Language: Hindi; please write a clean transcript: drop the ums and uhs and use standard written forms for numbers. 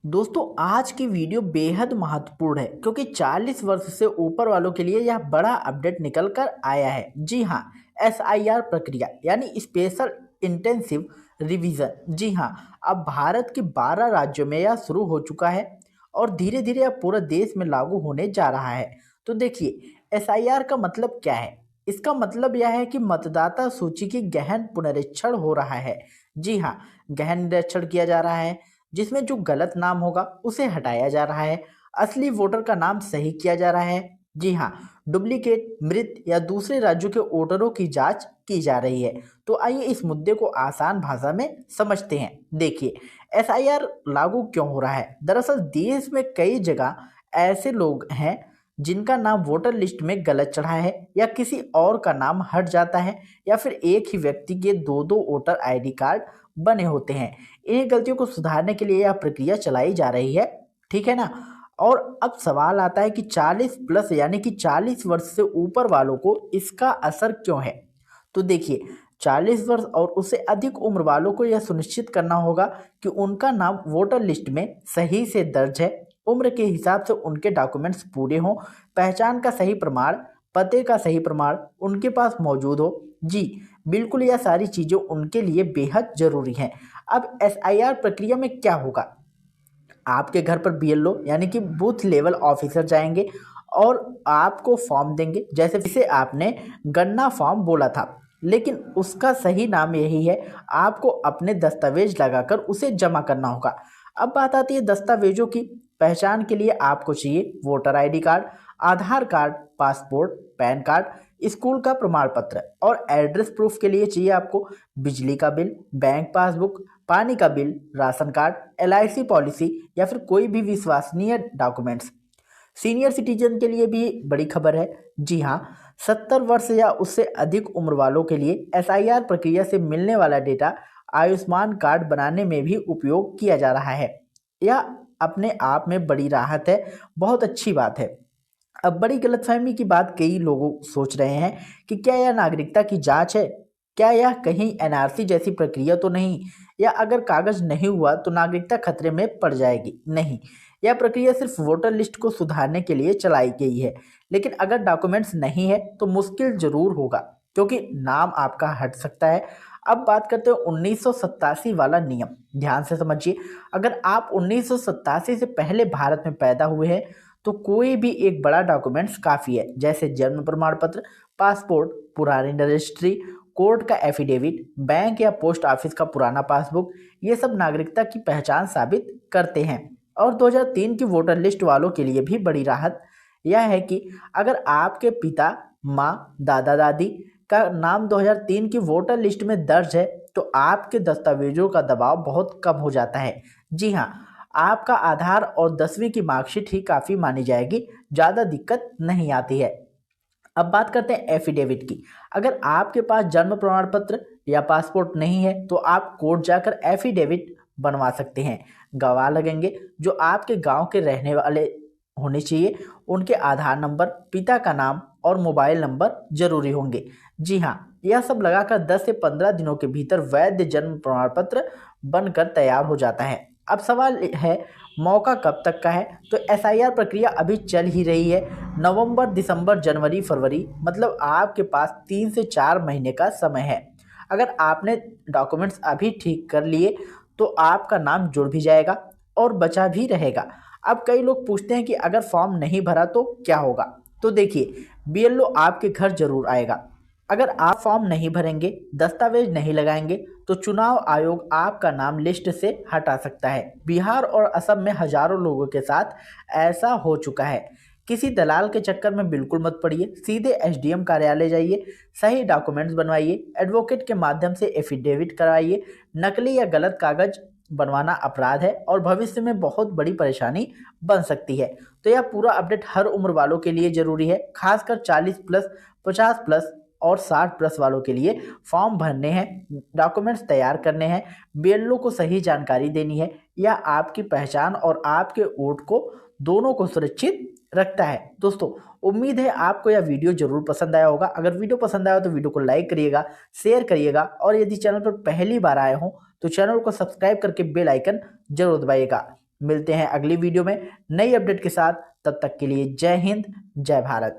दोस्तों आज की वीडियो बेहद महत्वपूर्ण है क्योंकि 40 वर्ष से ऊपर वालों के लिए यह बड़ा अपडेट निकल कर आया है। जी हाँ, एसआईआर प्रक्रिया यानी स्पेशल इंटेंसिव रिवीजन। जी हाँ, अब भारत के 12 राज्यों में यह शुरू हो चुका है और धीरे धीरे यह पूरे देश में लागू होने जा रहा है। तो देखिए, एसआईआर का मतलब क्या है? इसका मतलब यह है कि मतदाता सूची की गहन पुनरीक्षण हो रहा है। जी हाँ, गहन निरीक्षण किया जा रहा है जिसमें जो गलत नाम होगा उसे हटाया जा रहा है, असली वोटर का नाम सही किया जा रहा है। जी हाँ, डुप्लीकेट, मृत या दूसरे राज्यों के वोटरों की जांच की जा रही है। तो आइए इस मुद्दे को आसान भाषा में समझते हैं। देखिए, एसआईआर लागू क्यों हो रहा है? दरअसल देश में कई जगह ऐसे लोग हैं जिनका नाम वोटर लिस्ट में गलत चढ़ा है या किसी और का नाम हट जाता है या फिर एक ही व्यक्ति के दो दो वोटर आईडी कार्ड बने होते हैं। इन्हीं गलतियों को सुधारने के लिए यह प्रक्रिया चलाई जा रही है। ठीक है ना? और अब सवाल आता है कि 40 प्लस यानी कि 40 वर्ष से ऊपर वालों को इसका असर क्यों है? तो देखिए, 40 वर्ष और उससे अधिक उम्र वालों को यह सुनिश्चित करना होगा कि उनका नाम वोटर लिस्ट में सही से दर्ज है, उम्र के हिसाब से उनके डॉक्यूमेंट्स पूरे हों, पहचान का सही प्रमाण, पते का सही प्रमाण उनके पास मौजूद हो। जी, बिल्कुल, यह सारी चीज़ें उनके लिए बेहद ज़रूरी हैं। अब एसआईआर प्रक्रिया में क्या होगा? आपके घर पर बीएलओ यानी कि बूथ लेवल ऑफिसर जाएंगे और आपको फॉर्म देंगे, जैसे इसे आपने गन्ना फॉर्म बोला था, लेकिन उसका सही नाम यही है। आपको अपने दस्तावेज लगाकर उसे जमा करना होगा। अब बात आती है दस्तावेजों की। पहचान के लिए आपको चाहिए voter ID card, Aadhaar card, passport, PAN card, school का प्रमाण पत्र और एड्रेस प्रूफ के लिए चाहिए आपको बिजली का बिल, बैंक पासबुक, पानी का bill, ration card, LIC policy या फिर कोई भी विश्वसनीय डॉक्यूमेंट्स। सीनियर सिटीजन के लिए भी बड़ी खबर है। जी हाँ, 70 वर्ष या उससे अधिक उम्र वालों के लिए एसआईआर प्रक्रिया से मिलने वाला डेटा आयुष्मान कार्ड बनाने में भी उपयोग किया जा रहा है। यह अपने आप में बड़ी राहत है, बहुत अच्छी बात है। अब बड़ी गलतफहमी की बात कई लोग सोच रहे हैं कि क्या यह नागरिकता की जांच है? क्या यह कहीं एनआरसी जैसी प्रक्रिया तो नहीं? या अगर कागज नहीं हुआ तो नागरिकता खतरे में पड़ जाएगी? नहीं, यह प्रक्रिया सिर्फ वोटर लिस्ट को सुधारने के लिए चलाई गई है। लेकिन अगर डॉक्यूमेंट्स नहीं है तो मुश्किल जरूर होगा क्योंकि नाम आपका हट सकता है। अब बात करते हैं 1987 वाला नियम। ध्यान से समझिए, अगर आप 1987 से पहले भारत में पैदा हुए हैं तो कोई भी एक बड़ा डॉक्यूमेंट्स काफ़ी है, जैसे जन्म प्रमाण पत्र, पासपोर्ट, पुरानी रजिस्ट्री, कोर्ट का एफिडेविट, बैंक या पोस्ट ऑफिस का पुराना पासबुक। ये सब नागरिकता की पहचान साबित करते हैं। और 2003 की वोटर लिस्ट वालों के लिए भी बड़ी राहत यह है कि अगर आपके पिता, माँ, दादा दादी का नाम 2003 की वोटर लिस्ट में दर्ज है तो आपके दस्तावेजों का दबाव बहुत कम हो जाता है। जी हाँ, आपका आधार और 10वीं की मार्कशीट ही काफ़ी मानी जाएगी, ज़्यादा दिक्कत नहीं आती है। अब बात करते हैं एफिडेविट की। अगर आपके पास जन्म प्रमाण पत्र या पासपोर्ट नहीं है तो आप कोर्ट जाकर एफिडेविट बनवा सकते हैं। गवाह लगेंगे जो आपके गांव के रहने वाले होने चाहिए। उनके आधार नंबर, पिता का नाम और मोबाइल नंबर जरूरी होंगे। जी हाँ, यह सब लगाकर 10 से 15 दिनों के भीतर वैध जन्म प्रमाण पत्र बनकर तैयार हो जाता है। अब सवाल है, मौका कब तक का है? तो एसआईआर प्रक्रिया अभी चल ही रही है। नवंबर, दिसंबर, जनवरी, फरवरी, मतलब आपके पास 3 से 4 महीने का समय है। अगर आपने डॉक्यूमेंट्स अभी ठीक कर लिए तो आपका नाम जुड़ भी जाएगा और बचा भी रहेगा। अब कई लोग पूछते हैं कि अगर फॉर्म नहीं भरा तो क्या होगा? तो देखिए, बीएलओ आपके घर जरूर आएगा। अगर आप फॉर्म नहीं भरेंगे, दस्तावेज नहीं लगाएंगे तो चुनाव आयोग आपका नाम लिस्ट से हटा सकता है। बिहार और असम में हजारों लोगों के साथ ऐसा हो चुका है। किसी दलाल के चक्कर में बिल्कुल मत पड़िए, सीधे एसडीएम कार्यालय जाइए, सही डॉक्यूमेंट्स बनवाइए, एडवोकेट के माध्यम से एफिडेविट करवाइए। नकली या गलत कागज बनवाना अपराध है और भविष्य में बहुत बड़ी परेशानी बन सकती है। तो यह पूरा अपडेट हर उम्र वालों के लिए जरूरी है, खासकर 40 प्लस, 50 प्लस और 60 प्लस वालों के लिए। फॉर्म भरने हैं, डॉक्यूमेंट्स तैयार करने हैं, बीएलओ को सही जानकारी देनी है। यह आपकी पहचान और आपके वोट को दोनों को सुरक्षित रखता है। दोस्तों, उम्मीद है आपको यह वीडियो जरूर पसंद आया होगा। अगर वीडियो पसंद आया हो तो वीडियो को लाइक करिएगा, शेयर करिएगा और यदि चैनल पर पहली बार आए हो तो चैनल को सब्सक्राइब करके बेल आइकन जरूर दबाइएगा। मिलते हैं अगली वीडियो में नई अपडेट के साथ। तब तक के लिए जय हिंद, जय भारत।